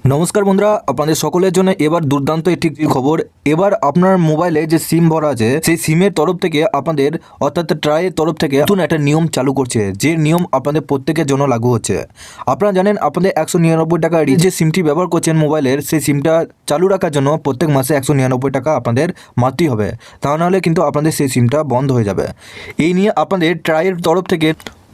নমস্কার বন্ধুরা, আপনাদের সকলের জন্য এবার দুর্দান্ত একটি খবর। এবার আপনার মোবাইলে যে সিম ভরা আছে সেই সিমের তরফ থেকে আপনাদের অর্থাৎ ট্রাইয়ের তরফ থেকে নতুন একটা নিয়ম চালু করছে, যে নিয়ম আপনাদের প্রত্যেকের জন্য লাগু হচ্ছে। আপনারা জানেন আপনাদের 199 টাকা যে সিমটি ব্যবহার করছেন মোবাইলের, সেই সিমটা চালু রাখার জন্য প্রত্যেক মাসে 199 টাকা আপনাদের মারতেই হবে, তা নাহলে কিন্তু আপনাদের সেই সিমটা বন্ধ হয়ে যাবে। এই নিয়ে আপনাদের ট্রাইয়ের তরফ থেকে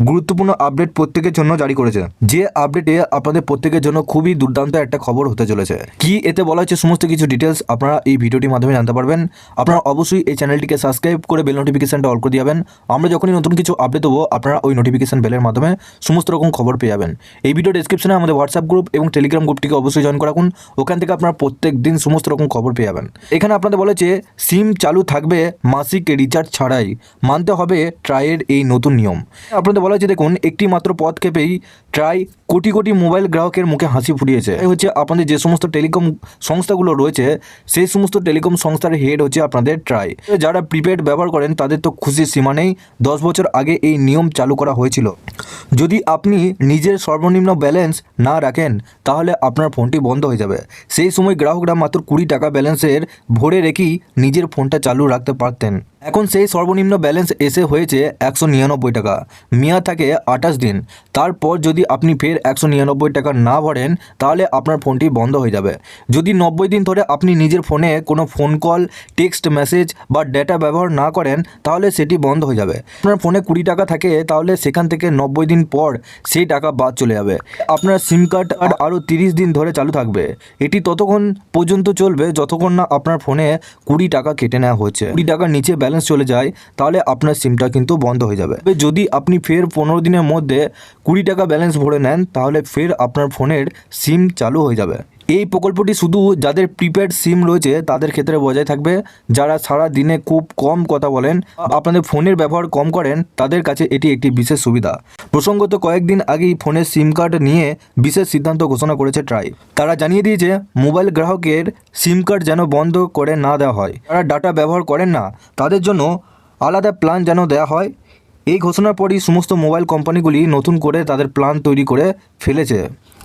গুরুত্বপূর্ণ আপডেট প্রত্যেকের জন্য জারি করেছে, যে আপডেটে আপনাদের প্রত্যেকের জন্য খুবই দুর্দান্ত একটা খবর হতে চলেছে। কি এতে বলা হচ্ছে সমস্ত কিছু ডিটেলস আপনারা এই ভিডিওটির মাধ্যমে জানতে পারবেন। আপনারা অবশ্যই এই চ্যানেলটিকে সাবস্ক্রাইব করে বেল নোটিফিকেশনটা অল করে দিবেন। আমরা যখনই নতুন কিছু আপডেট দেবো আপনারা ওই নোটিফিকেশন বেলের মাধ্যমে সমস্ত রকম খবর পেয়ে যাবেন। এই ভিডিও ডেসক্রিপশনে আমাদের হোয়াটসঅ্যাপ গ্রুপ এবং টেলিগ্রাম গ্রুপটিকে অবশ্যই জয়েন করে রাখুন, ওখান থেকে আপনারা প্রত্যেক দিন সমস্ত রকম খবর পেয়ে যাবেন। এখানে আপনাদের বলেছে সিম চালু থাকবে মাসিক রিচার্জ ছাড়াই, মানতে হবে ট্রাইয়ের এই নতুন নিয়ম। আপনাদের বলা হচ্ছে দেখুন, একটি মাত্র পদক্ষেপেই ট্রাই কোটি কোটি মোবাইল গ্রাহকের মুখে হাসি ফুটিয়েছে। এই হচ্ছে আপনাদের যে সমস্ত টেলিকম সংস্থাগুলো রয়েছে সেই সমস্ত টেলিকম সংস্থার হেড হচ্ছে আপনাদের ট্রাই। যারা প্রিপেড ব্যবহার করেন তাদের তো খুশির সীমা নেই। 10 বছর আগে এই নিয়ম চালু করা হয়েছিল। যদি আপনি নিজের সর্বনিম্ন ব্যালেন্স না রাখেন তাহলে আপনার ফোনটি বন্ধ হয়ে যাবে। সেই সময় গ্রাহকরা মাত্র 20 টাকা ব্যালেন্সের ভরে রেখেই নিজের ফোনটা চালু রাখতে পারতেন। এখন সেই সর্বনিম্ন ব্যালেন্স এসে হয়েছে 199 টাকা, মেয়াদ থাকে 28 দিন। তারপর যদি আপনি ফের 199 টাকা না ভরেন তাহলে আপনার ফোনটি বন্ধ হয়ে যাবে। যদি 90 দিন ধরে আপনি নিজের ফোনে কোনো ফোন কল, টেক্সট মেসেজ বা ডেটা ব্যবহার না করেন তাহলে সেটি বন্ধ হয়ে যাবে। আপনার ফোনে 20 টাকা থাকে তাহলে সেখান থেকে 90 দিন পর সেই টাকা বাদ চলে যাবে। আপনার সিম কার্ড আরও 30 দিন ধরে চালু থাকবে। এটি ততক্ষণ পর্যন্ত চলবে যতক্ষণ না আপনার ফোনে 20 টাকা কেটে নেওয়া হচ্ছে। 20 টাকার নিচে ব্যালেন্স চলে যায় তাহলে আপনার সিমটা কিন্তু বন্ধ হয়ে যাবে। যদি আপনি ফের 15 দিনের মধ্যে 20 টাকা ব্যালেন্স ভরে নেন তাহলে ফের আপনার ফোনের সিম চালু হয়ে যাবে। এই প্রকল্পটি শুধু যাদের প্রিপেড সিম রয়েছে তাদের ক্ষেত্রে বজায় থাকবে। যারা সারা দিনে খুব কম কথা বলেন, আপনাদের ফোনের ব্যবহার কম করেন, তাদের কাছে এটি একটি বিশেষ সুবিধা। প্রসঙ্গত কয়েকদিন আগেই ফোনের সিম কার্ড নিয়ে বিশেষ সিদ্ধান্ত ঘোষণা করেছে ট্রাই। তারা জানিয়ে দিয়েছে মোবাইল গ্রাহকের সিম কার্ড যেন বন্ধ করে না দেওয়া হয়। যারা ডাটা ব্যবহার করেন না তাদের জন্য আলাদা প্ল্যান যেন দেওয়া হয়। এই ঘোষণার পরই সমস্ত মোবাইল কোম্পানিগুলি নতুন করে তাদের প্ল্যান তৈরি করে ফেলেছে।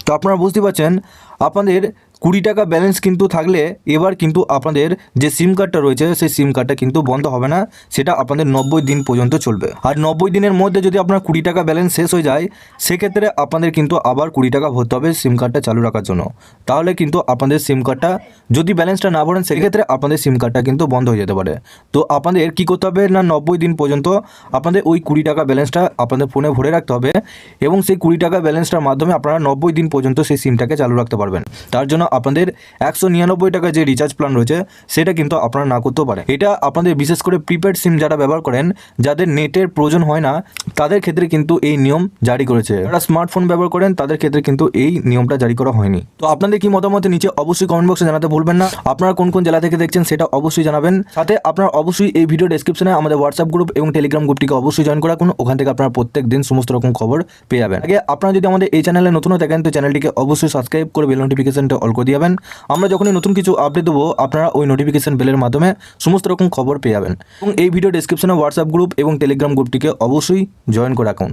তো আপনারা বুঝতে পারছেন, আপনাদের 20 টাকা ব্যালেন্স কিন্তু থাকলে এবার কিন্তু আপনাদের যে সিম কার্ডটা রয়েছে সেই সিম কার্ডটা কিন্তু বন্ধ হবে না, সেটা আপনাদের 90 দিন পর্যন্ত চলবে। আর 90 দিনের মধ্যে যদি আপনার 20 টাকা ব্যালেন্স শেষ হয়ে যায় সেক্ষেত্রে আপনাদের কিন্তু আবার 20 টাকা ভরতে হবে সিম কার্ডটা চালু রাখার জন্য। তাহলে কিন্তু আপনাদের সিম কার্ডটা যদি ব্যালেন্সটা না ভরেন সেক্ষেত্রে আপনাদের সিম কার্ডটা কিন্তু বন্ধ হয়ে যেতে পারে। তো আপনাদের কী করতে হবে না, 90 দিন পর্যন্ত আপনাদের ওই 20 টাকা ব্যালেন্সটা আপনাদের ফোনে ভরে রাখতে হবে এবং সেই 20 টাকা ব্যালেন্সটার মাধ্যমে আপনারা 90 দিন পর্যন্ত সেই সিমটাকে চালু রাখতে পারবেন। তার জন্য আপনাদের 199 টাকা যে রিচার্জ প্ল্যান রয়েছে সেটা কিন্তু আপনারা না করতেও পারেন। এটা আপনাদের বিশেষ করে প্রিপেড সিম যারা ব্যবহার করেন, যাদের নেটের প্রয়োজন হয় না, তাদের ক্ষেত্রে কিন্তু এই নিয়ম জারি করেছে। যারা স্মার্টফোন ব্যবহার করেন তাদের ক্ষেত্রে কিন্তু এই নিয়মটা জারি করা হয়নি। তো আপনাদের কি মতামত নিচে অবশ্যই কমেন্ট বক্সে জানাতে ভুলবেন না। আপনারা কোন কোন জেলা থেকে দেখছেন সেটা অবশ্যই জানাবেন। সাথে আপনারা অবশ্যই এই ভিডিও ডেসক্রিপশনে আমাদের হোয়াটসঅ্যাপ গ্রুপ এবং টেলিগ্রাম গ্রুপটিকে অবশ্যই জয়েন করে রাখুন, ওখান থেকে আপনারা প্রত্যেক দিন সমস্ত রকম খবর পেয়ে যাবেন। আগে আপনারা যদি আমাদের এই চ্যানেলে নতুন হয়ে থাকেন তো চ্যানেলটিকে অবশ্যই সাবস্ক্রাইব করে বেল নোটিফিকেশনটা অল করে দিবেন। আমরা যখনই নতুন কিছু আপডেট দেবো আপনারা ওই নোটিফিকেশন বেলের মাধ্যমে সমস্ত রকম খবর পেয়ে যাবেন। এবং এই ভিডিও ডেসক্রিপশনে হোয়াটসঅ্যাপ গ্রুপ এবং টেলিগ্রাম গ্রুপটিকে অবশ্যই জয়েন করে রাখুন।